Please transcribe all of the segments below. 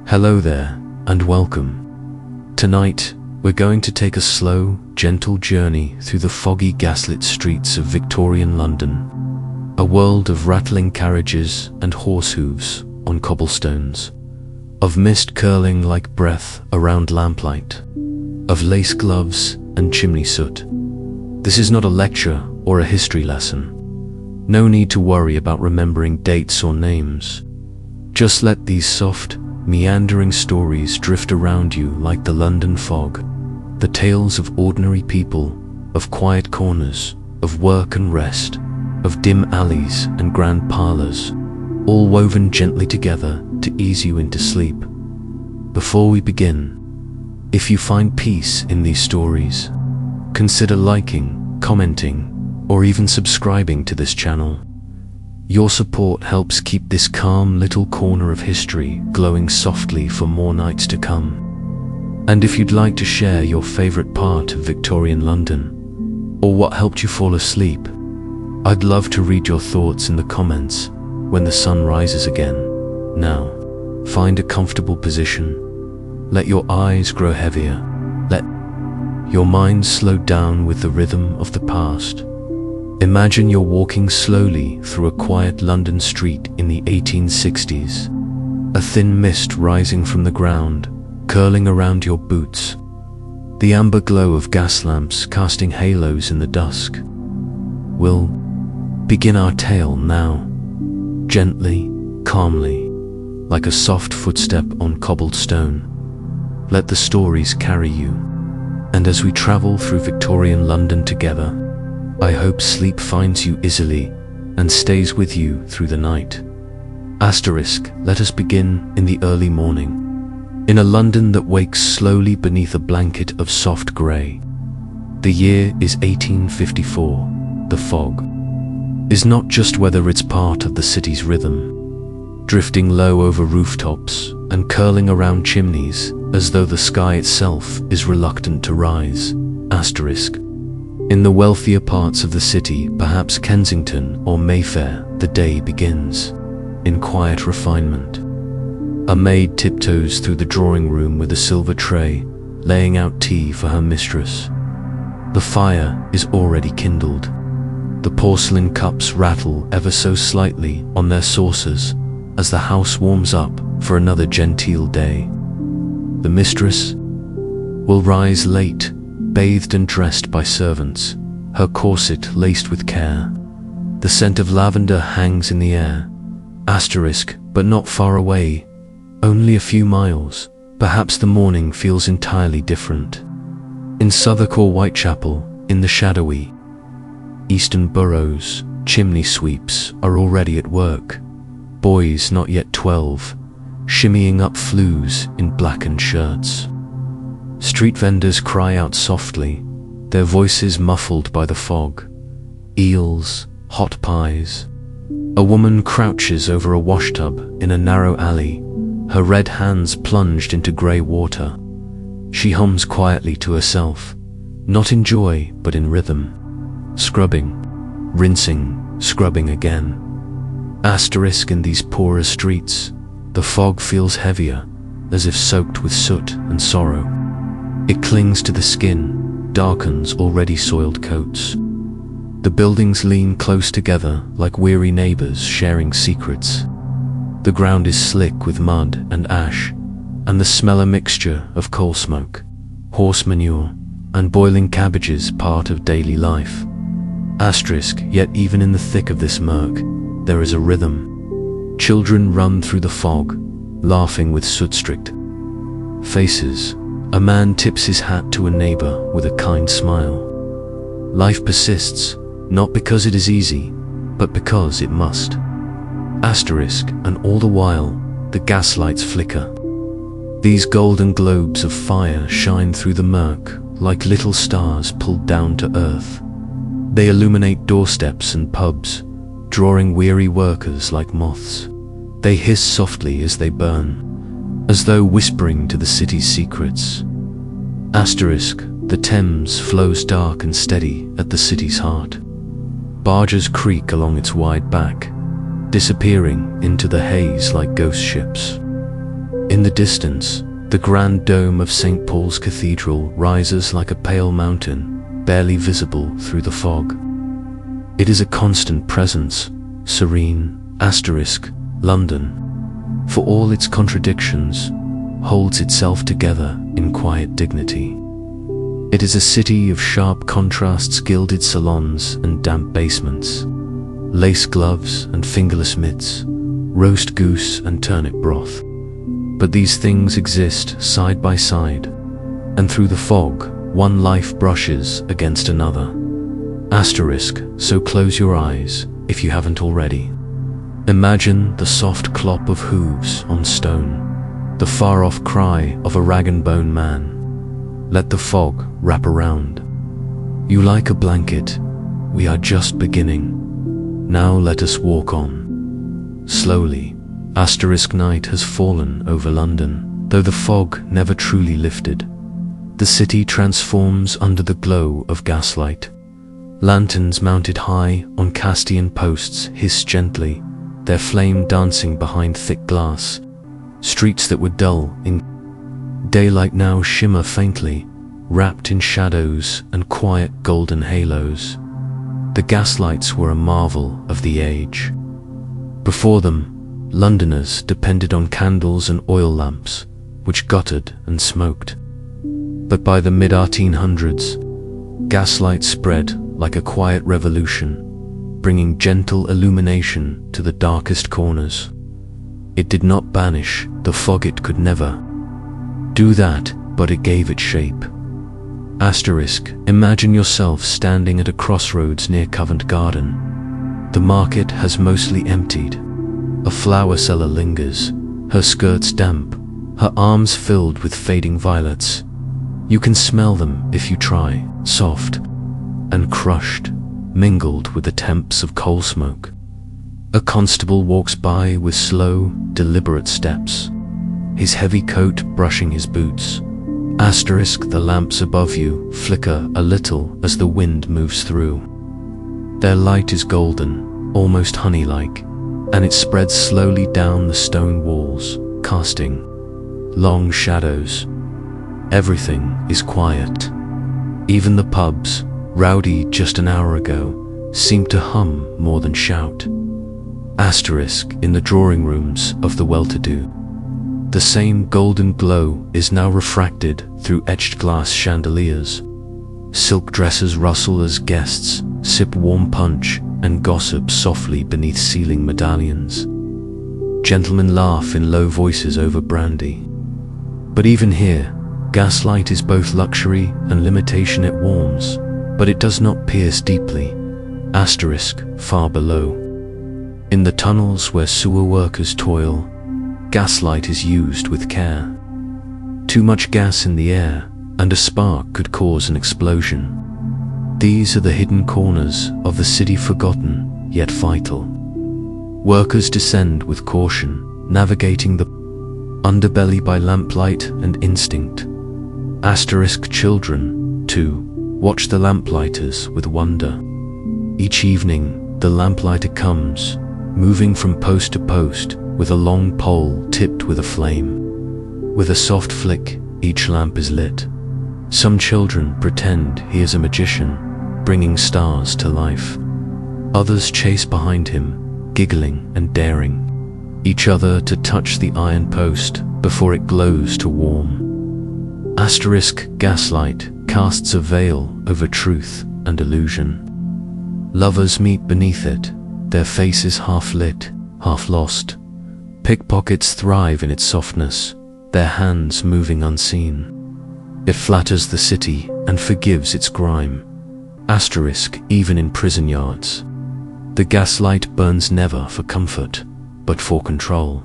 Hello there, and welcome. Tonight, we're going to take a slow, gentle journey through the foggy gaslit streets of Victorian London. A world of rattling carriages and horse hooves on cobblestones, of mist curling like breath around lamplight, of lace gloves and chimney soot. This is not a lecture or a history lesson. No need to worry about remembering dates or names. Just let these soft, meandering stories drift around you like the London fog. The tales of ordinary people, of quiet corners, of work and rest, of dim alleys and grand parlours, all woven gently together to ease you into sleep. Before we begin, if you find peace in these stories, consider liking, commenting, or even subscribing to this channel. Your support helps keep this calm little corner of history glowing softly for more nights to come. And if you'd like to share your favourite part of Victorian London, or what helped you fall asleep, I'd love to read your thoughts in the comments when the sun rises again. Now, find a comfortable position. Let your eyes grow heavier. Let your mind slow down with the rhythm of the past. Imagine you're walking slowly through a quiet London street in the 1860s. A thin mist rising from the ground, curling around your boots. The amber glow of gas lamps casting halos in the dusk. We'll begin our tale now, gently, calmly, like a soft footstep on cobbled stone. Let the stories carry you. And as we travel through Victorian London together, I hope sleep finds you easily and stays with you through the night. Let us begin in the early morning, in a London that wakes slowly beneath a blanket of soft grey. The year is 1854. The fog is not just weather, it's part of the city's rhythm, drifting low over rooftops and curling around chimneys as though the sky itself is reluctant to rise. In the wealthier parts of the city, perhaps Kensington or Mayfair, the day begins in quiet refinement. A maid tiptoes through the drawing room with a silver tray, laying out tea for her mistress. The fire is already kindled. The porcelain cups rattle ever so slightly on their saucers as the house warms up for another genteel day. The mistress will rise late, bathed and dressed by servants, her corset laced with care. The scent of lavender hangs in the air. But not far away, only a few miles, perhaps the morning feels entirely different. In Southwark or Whitechapel, in the shadowy eastern boroughs, chimney sweeps are already at work. Boys not yet 12, shimmying up flues in blackened shirts. Street vendors cry out softly, their voices muffled by the fog. Eels, hot pies. A woman crouches over a washtub in a narrow alley, her red hands plunged into grey water. She hums quietly to herself, not in joy but in rhythm. Scrubbing, rinsing, scrubbing again. In these poorer streets, the fog feels heavier, as if soaked with soot and sorrow. It clings to the skin, darkens already soiled coats. The buildings lean close together like weary neighbours sharing secrets. The ground is slick with mud and ash, and the smell a mixture of coal smoke, horse manure, and boiling cabbages part of daily life. Yet even in the thick of this murk, there is a rhythm. Children run through the fog, laughing with soot-streaked faces. A man tips his hat to a neighbour with a kind smile. Life persists, not because it is easy, but because it must. And all the while, the gaslights flicker. These golden globes of fire shine through the murk like little stars pulled down to earth. They illuminate doorsteps and pubs, drawing weary workers like moths. They hiss softly as they burn, as though whispering to the city's secrets. The Thames flows dark and steady at the city's heart. Barges creak along its wide back, disappearing into the haze like ghost ships. In In the distance, the grand dome of St. Paul's Cathedral rises like a pale mountain, barely visible through the fog. It is a constant presence, serene, London, for all its contradictions, holds itself together in quiet dignity. It is a city of sharp contrasts, gilded salons and damp basements, lace gloves and fingerless mitts, roast goose and turnip broth. But these things exist side by side, and through the fog, one life brushes against another. So close your eyes, if you haven't already. Imagine the soft clop of hooves on stone, the far-off cry of a rag-and-bone man. Let the fog wrap around. You like a blanket, we are just beginning. Now let us walk on. Slowly, night has fallen over London, though the fog never truly lifted. The city transforms under the glow of gaslight. Lanterns mounted high on Castian posts hiss gently, their flame dancing behind thick glass. Streets that were dull in daylight now shimmer faintly, wrapped in shadows and quiet golden halos. The gaslights were a marvel of the age. Before them, Londoners depended on candles and oil lamps, which guttered and smoked. But by the mid-1800s, gaslight spread like a quiet revolution, bringing gentle illumination to the darkest corners. It did not banish the fog, it could never do that, but it gave it shape. Imagine yourself standing at a crossroads near Covent Garden. The market has mostly emptied. A flower seller lingers, her skirts damp, her arms filled with fading violets. You can smell them if you try, soft and crushed, mingled with the temps of coal smoke. A constable walks by with slow, deliberate steps, his heavy coat brushing his boots. The lamps above you flicker a little as the wind moves through. Their light is golden, almost honey-like, and it spreads slowly down the stone walls, casting long shadows. Everything is quiet. Even the pubs, rowdy just an hour ago, seem to hum more than shout. In the drawing rooms of the well-to-do, the same golden glow is now refracted through etched glass chandeliers. Silk dresses rustle as guests sip warm punch and gossip softly beneath ceiling medallions. Gentlemen laugh in low voices over brandy. But even here, gaslight is both luxury and limitation. It warms, but it does not pierce deeply. Far below, in the tunnels where sewer workers toil, gaslight is used with care. Too much gas in the air, and a spark could cause an explosion. These are the hidden corners of the city, forgotten, yet vital. Workers descend with caution, navigating the underbelly by lamplight and instinct. Children, too, watch the lamplighters with wonder. Each evening, the lamplighter comes, moving from post to post, with a long pole tipped with a flame. With a soft flick, each lamp is lit. Some children pretend he is a magician, bringing stars to life. Others chase behind him, giggling and daring each other to touch the iron post before it glows to warm. Gaslight casts a veil over truth and illusion. Lovers meet beneath it, their faces half lit, half lost. Pickpockets thrive in its softness, their hands moving unseen. It flatters the city and forgives its grime. Even in prison yards, the gaslight burns never for comfort, but for control.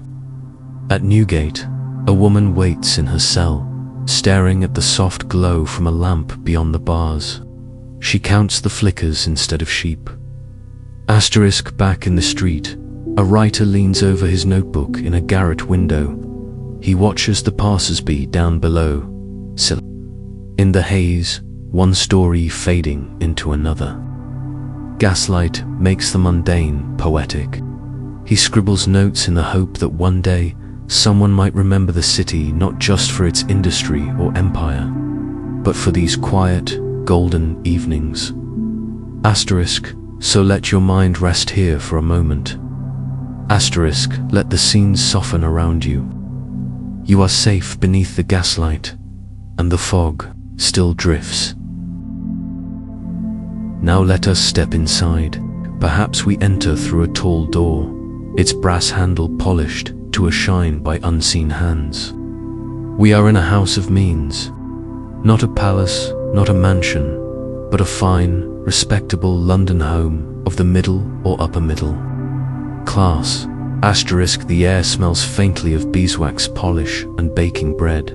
At Newgate, a woman waits in her cell, staring at the soft glow from a lamp beyond the bars. She counts the flickers instead of sheep. Back in the street, a writer leans over his notebook in a garret window. He watches the passers-by down below. In the haze, one story fading into another. Gaslight makes the mundane poetic. He scribbles notes in the hope that one day someone might remember the city not just for its industry or empire, but for these quiet, golden evenings. Asterisk, so let your mind rest here for a moment. Asterisk, let the scenes soften around you. You are safe beneath the gaslight, and the fog still drifts. Now let us step inside. Perhaps we enter through a tall door, its brass handle polished to a shine by unseen hands. We are in a house of means, not a palace, not a mansion, but a fine, respectable London home of the middle or upper middle class. Asterisk, the air smells faintly of beeswax polish and baking bread.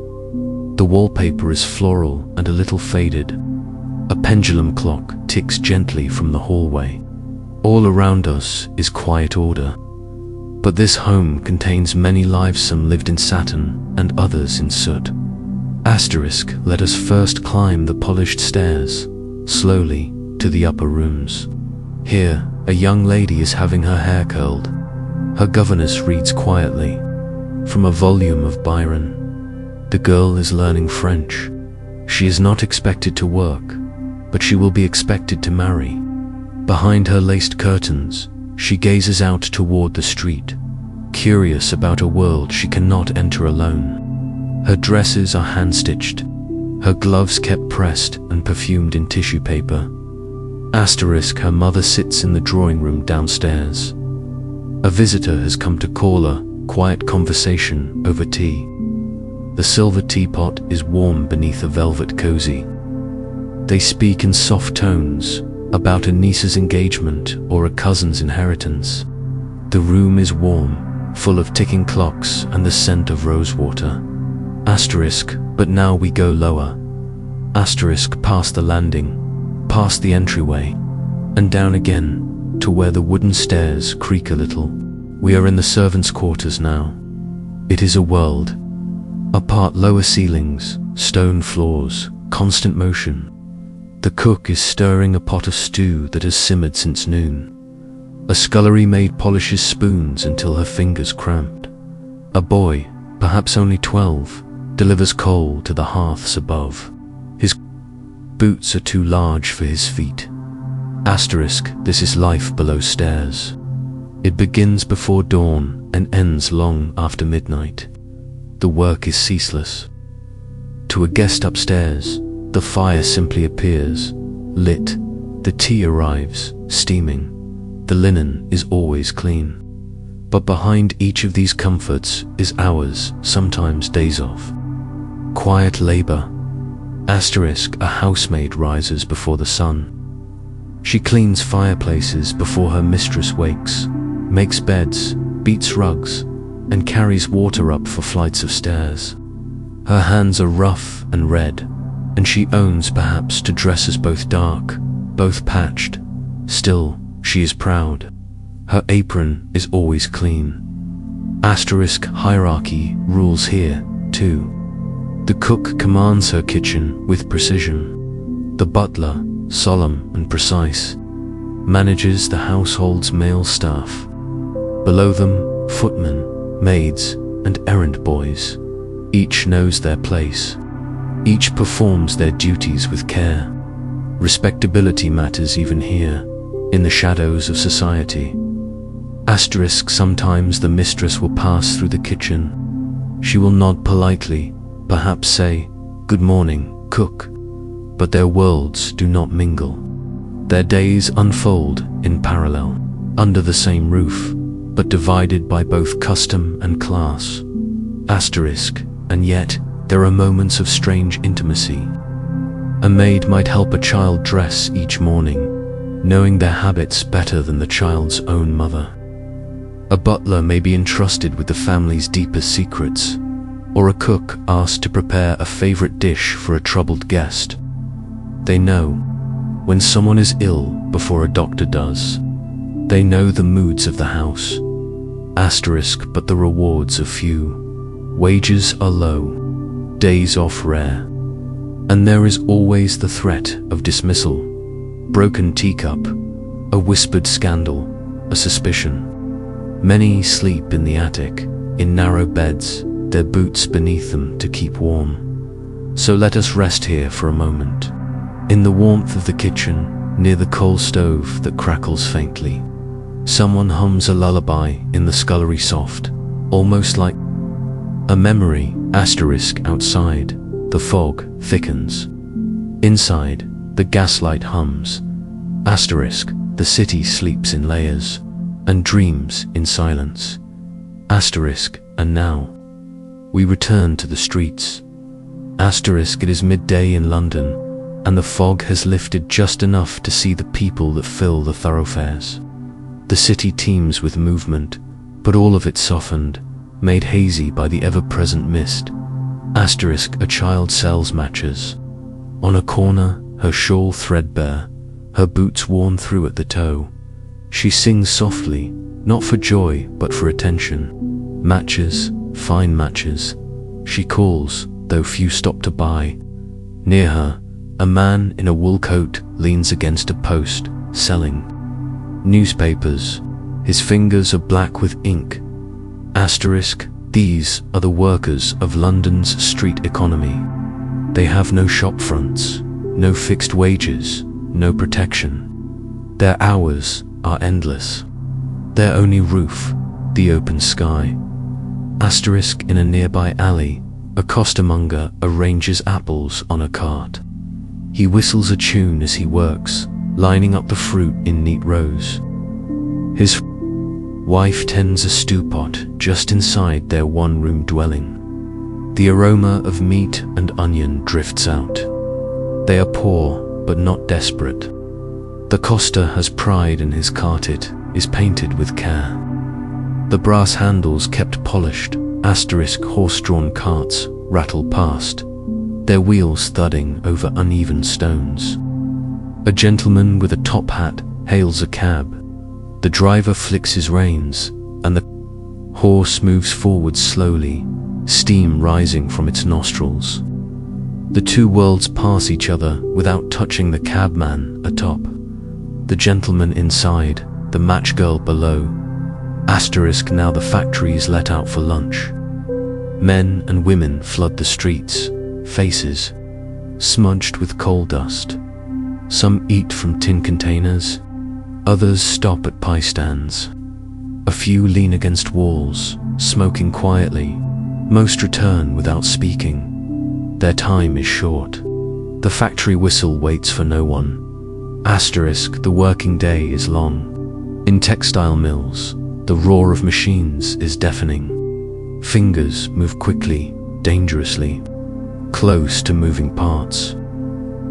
The wallpaper is floral and a little faded. A pendulum clock ticks gently from the hallway. All around us is quiet order. But this home contains many lives, some lived in satin and others in soot. Asterisk, let us first climb the polished stairs, slowly, to the upper rooms. Here, a young lady is having her hair curled. Her governess reads quietly from a volume of Byron. The girl is learning French. She is not expected to work, but she will be expected to marry. Behind her laced curtains, she gazes out toward the street, curious about a world she cannot enter alone. Her dresses are hand-stitched, her gloves kept pressed and perfumed in tissue paper. Asterisk, her mother sits in the drawing room downstairs. A visitor has come to call her, quiet conversation over tea. The silver teapot is warm beneath a velvet cozy. They speak in soft tones about a niece's engagement or a cousin's inheritance. The room is warm, full of ticking clocks and the scent of rosewater. Asterisk, but now we go lower. Asterisk, past the landing, past the entryway, and down again to where the wooden stairs creak a little. We are in the servants' quarters now. It is a world apart, lower ceilings, stone floors, constant motion. The cook is stirring a pot of stew that has simmered since noon. A scullery maid polishes spoons until her fingers cramped. A boy, perhaps only 12, delivers coal to the hearths above. His boots are too large for his feet. Asterisk, this is life below stairs. It begins before dawn and ends long after midnight. The work is ceaseless. To a guest upstairs, the fire simply appears, lit. The tea arrives, steaming. The linen is always clean. But behind each of these comforts is hours, sometimes days of quiet labor. Asterisk, a housemaid rises before the sun. She cleans fireplaces before her mistress wakes, makes beds, beats rugs, and carries water up for flights of stairs. Her hands are rough and red, and she owns perhaps to dresses both dark, both patched. Still, she is proud. Her apron is always clean. Asterisk, hierarchy rules here, too. The cook commands her kitchen with precision. The butler, solemn and precise, manages the household's male staff. Below them, footmen, maids, and errand boys. Each knows their place. Each performs their duties with care. Respectability matters even here, in the shadows of society. Asterisk, sometimes the mistress will pass through the kitchen. She will nod politely, perhaps say, "Good morning, cook." But their worlds do not mingle. Their days unfold in parallel, under the same roof, but divided by both custom and class. Asterisk, and yet there are moments of strange intimacy. A maid might help a child dress each morning, knowing their habits better than the child's own mother. A butler may be entrusted with the family's deepest secrets, or a cook asked to prepare a favorite dish for a troubled guest. They know when someone is ill before a doctor does. They know the moods of the house. Asterisk, but the rewards are few. Wages are low, days off rare, and there is always the threat of dismissal. Broken teacup, a whispered scandal, a suspicion. Many sleep in the attic, in narrow beds, their boots beneath them to keep warm. So let us rest here for a moment, in the warmth of the kitchen, near the coal stove that crackles faintly. Someone hums a lullaby in the scullery soft, almost like a memory. Outside, the fog thickens. Inside, the gaslight hums. The city sleeps in layers and dreams in silence. And now, we return to the streets. It is midday in London, and the fog has lifted just enough to see the people that fill the thoroughfares. The city teems with movement, but all of it softened, made hazy by the ever-present mist. A child sells matches. On a corner, her shawl threadbare, her boots worn through at the toe. She sings softly, not for joy, but for attention. Matches, fine matches. She calls, though few stop to buy. Near her, a man in a wool coat leans against a post, selling newspapers. His fingers are black with ink. These are the workers of London's street economy. They have no shop fronts, no fixed wages, no protection. Their hours are endless. Their only roof, the open sky. In a nearby alley, a costermonger arranges apples on a cart. He whistles a tune as he works, lining up the fruit in neat rows. His wife tends a stew pot just inside their one-room dwelling. The aroma of meat and onion drifts out. They are poor, but not desperate. The coster has pride in his cart. It is painted with care. The brass handles kept polished. Horse-drawn carts rattle past, their wheels thudding over uneven stones. A gentleman with a top hat hails a cab. The driver flicks his reins, and the horse moves forward slowly, steam rising from its nostrils. The two worlds pass each other without touching. The cabman atop, the gentleman inside, the match girl below. Now the factory is let out for lunch. Men and women flood the streets, faces smudged with coal dust. Some eat from tin containers, others stop at pie stands. A few lean against walls, smoking quietly. Most return without speaking. Their time is short. The factory whistle waits for no one. The working day is long. In textile mills, the roar of machines is deafening. Fingers move quickly, dangerously, close to moving parts.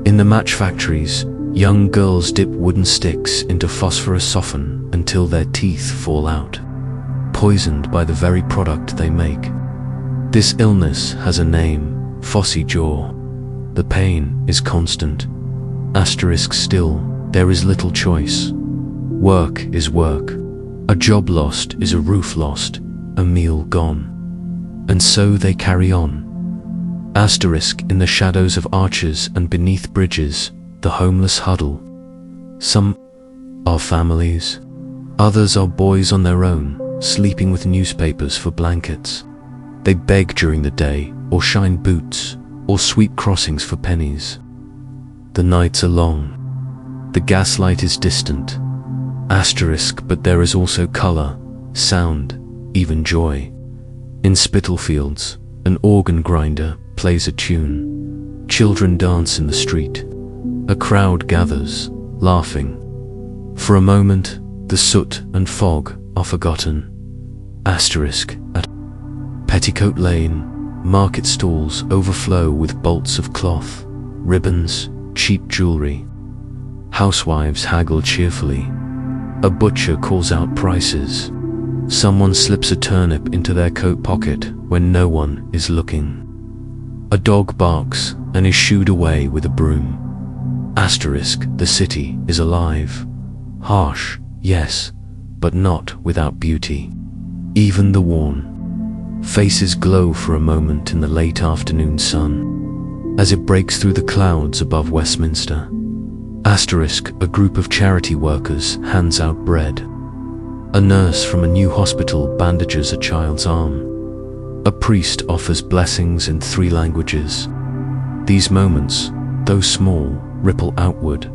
In the match factories, young girls dip wooden sticks into phosphorus soften until their teeth fall out, poisoned by the very product they make. This illness has a name, phossy jaw. The pain is constant. Still, there is little choice. Work is work. A job lost is a roof lost, a meal gone. And so they carry on. In the shadows of arches and beneath bridges, the homeless huddle. Some are families, others are boys on their own, sleeping with newspapers for blankets. They beg during the day, or shine boots, or sweep crossings for pennies. The nights are long. The gaslight is distant. But there is also color, sound, even joy. In Spitalfields, an organ grinder plays a tune. Children dance in the street. A crowd gathers, laughing. For a moment, the soot and fog are forgotten. At Petticoat Lane, market stalls overflow with bolts of cloth, ribbons, cheap jewelry. Housewives haggle cheerfully. A butcher calls out prices. Someone slips a turnip into their coat pocket when no one is looking. A dog barks and is shooed away with a broom. The city is alive. Harsh, yes, but not without beauty. Even the worn faces glow for a moment in the late afternoon sun, as it breaks through the clouds above Westminster. A group of charity workers hands out bread. A nurse from a new hospital bandages a child's arm. A priest offers blessings in 3 languages. These moments, though small, ripple outward.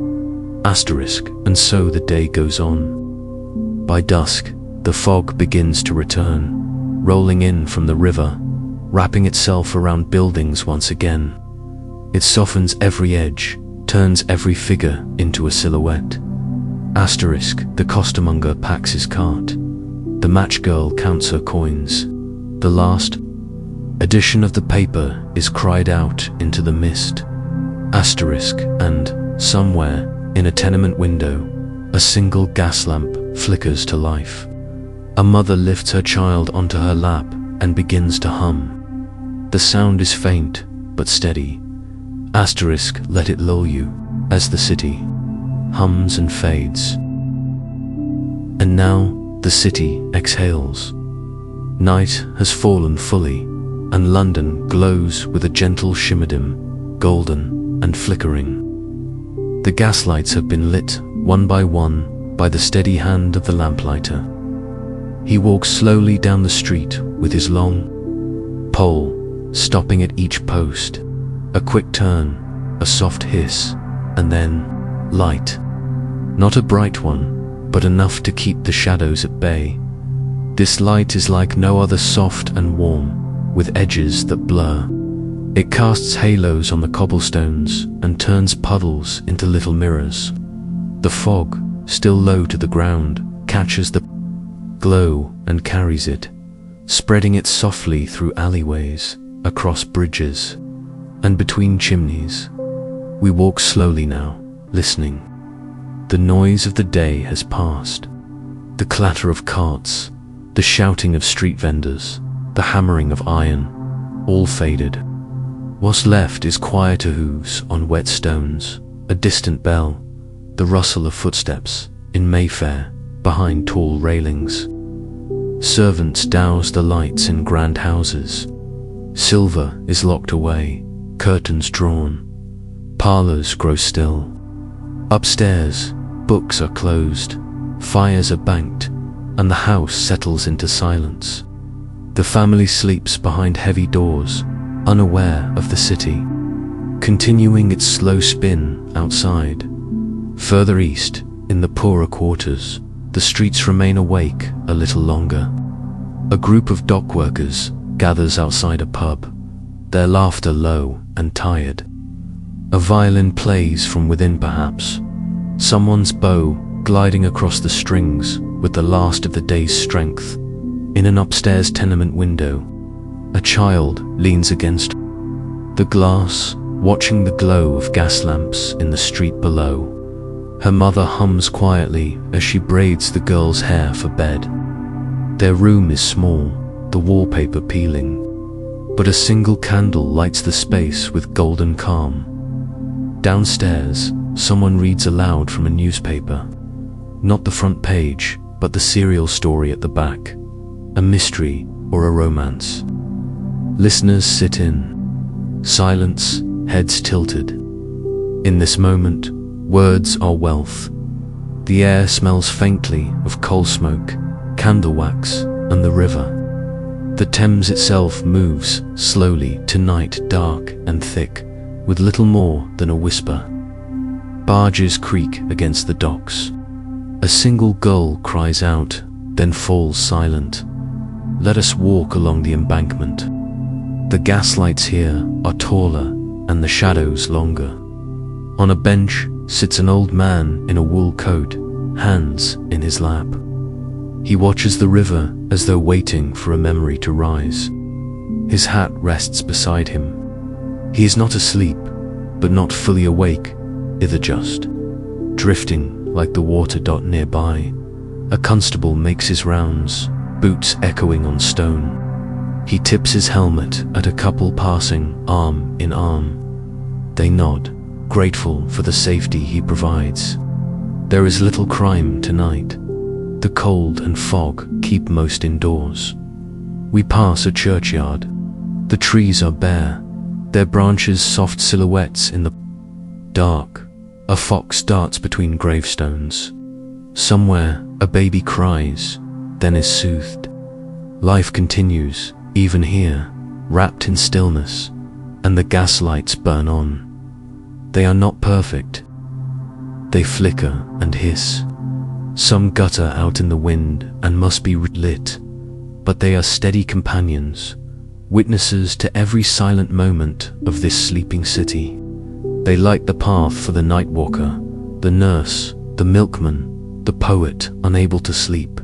And so the day goes on. By dusk, the fog begins to return, rolling in from the river, wrapping itself around buildings once again. It softens every edge, turns every figure into a silhouette. The costermonger packs his cart. The match girl counts her coins. The last edition of the paper is cried out into the mist. And, somewhere, in a tenement window, a single gas lamp flickers to life. A mother lifts her child onto her lap and begins to hum. The sound is faint, but steady. Let it lull you, as the city hums and fades. And now the city exhales. Night has fallen fully, and London glows with a gentle shimmerdim, golden and flickering. The gaslights have been lit, one by the steady hand of the lamplighter. He walks slowly down the street with his long pole, stopping at each post. A quick turn, a soft hiss, and then light. Not a bright one, but enough to keep the shadows at bay. This light is like no other, soft and warm, with edges that blur. It casts halos on the cobblestones and turns puddles into little mirrors. The fog, still low to the ground, catches the glow and carries it, spreading it softly through alleyways, across bridges, and between chimneys. We walk slowly now, listening. The noise of the day has passed. The clatter of carts, the shouting of street vendors, the hammering of iron, all faded. What's left is quieter hooves on wet stones, a distant bell, the rustle of footsteps in Mayfair behind tall railings. Servants douse the lights in grand houses. Silver is locked away, curtains drawn. Parlors grow still. Upstairs, books are closed, fires are banked, and the house settles into silence. The family sleeps behind heavy doors, unaware of the city, continuing its slow spin outside. Further east, in the poorer quarters, the streets remain awake a little longer. A group of dock workers gathers outside a pub, their laughter low and tired. A violin plays from within perhaps, someone's bow gliding across the strings with the last of the day's strength. In an upstairs tenement window, a child leans against the glass, watching the glow of gas lamps in the street below. Her mother hums quietly as she braids the girl's hair for bed. Their room is small, the wallpaper peeling, but a single candle lights the space with golden calm. Downstairs, someone reads aloud from a newspaper. Not the front page, but the serial story at the back. A mystery or a romance. Listeners sit in silence, heads tilted. In this moment, words are wealth. The air smells faintly of coal smoke, candle wax, and the river. The Thames itself moves slowly to night, dark and thick, with little more than a whisper. Barges creak against the docks. A single gull cries out, then falls silent. Let us walk along the embankment. The gaslights here are taller and the shadows longer. On a bench sits an old man in a wool coat, hands in his lap. He watches the river as though waiting for a memory to rise. His hat rests beside him. He is not asleep, but not fully awake, either just drifting like the water dot nearby. A constable makes his rounds, boots echoing on stone. He tips his helmet at a couple passing arm in arm. They nod, grateful for the safety he provides. There is little crime tonight. The cold and fog keep most indoors. We pass a churchyard. The trees are bare, their branches soft silhouettes in the dark. A fox darts between gravestones. Somewhere, a baby cries, then is soothed. Life continues, even here, wrapped in stillness, and the gaslights burn on. They are not perfect. They flicker and hiss. Some gutter out in the wind and must be lit, but they are steady companions, witnesses to every silent moment of this sleeping city. They light the path for the night walker, the nurse, the milkman, the poet unable to sleep.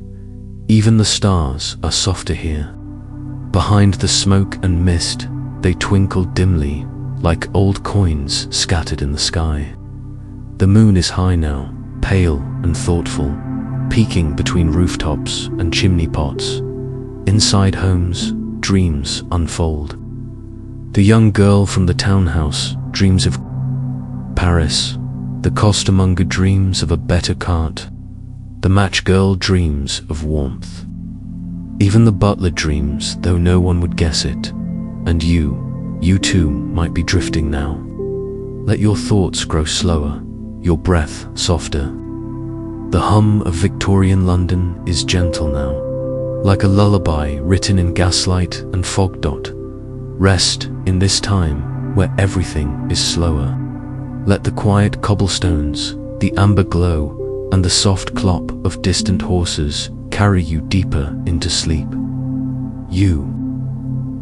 Even the stars are softer here. Behind the smoke and mist, they twinkle dimly, like old coins scattered in the sky. The moon is high now, pale and thoughtful, peeking between rooftops and chimney pots. Inside homes, dreams unfold. The young girl from the townhouse dreams of Paris. The costermonger dreams of a better cart. The match girl dreams of warmth. Even the butler dreams, though no one would guess it. And you too might be drifting now. Let your thoughts grow slower, your breath softer. The hum of Victorian London is gentle now, like a lullaby written in gaslight and fog. Rest in this time where everything is slower. Let the quiet cobblestones, the amber glow, and the soft clop of distant horses carry you deeper into sleep. You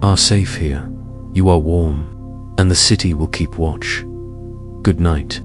are safe here. You are warm, and the city will keep watch. Good night.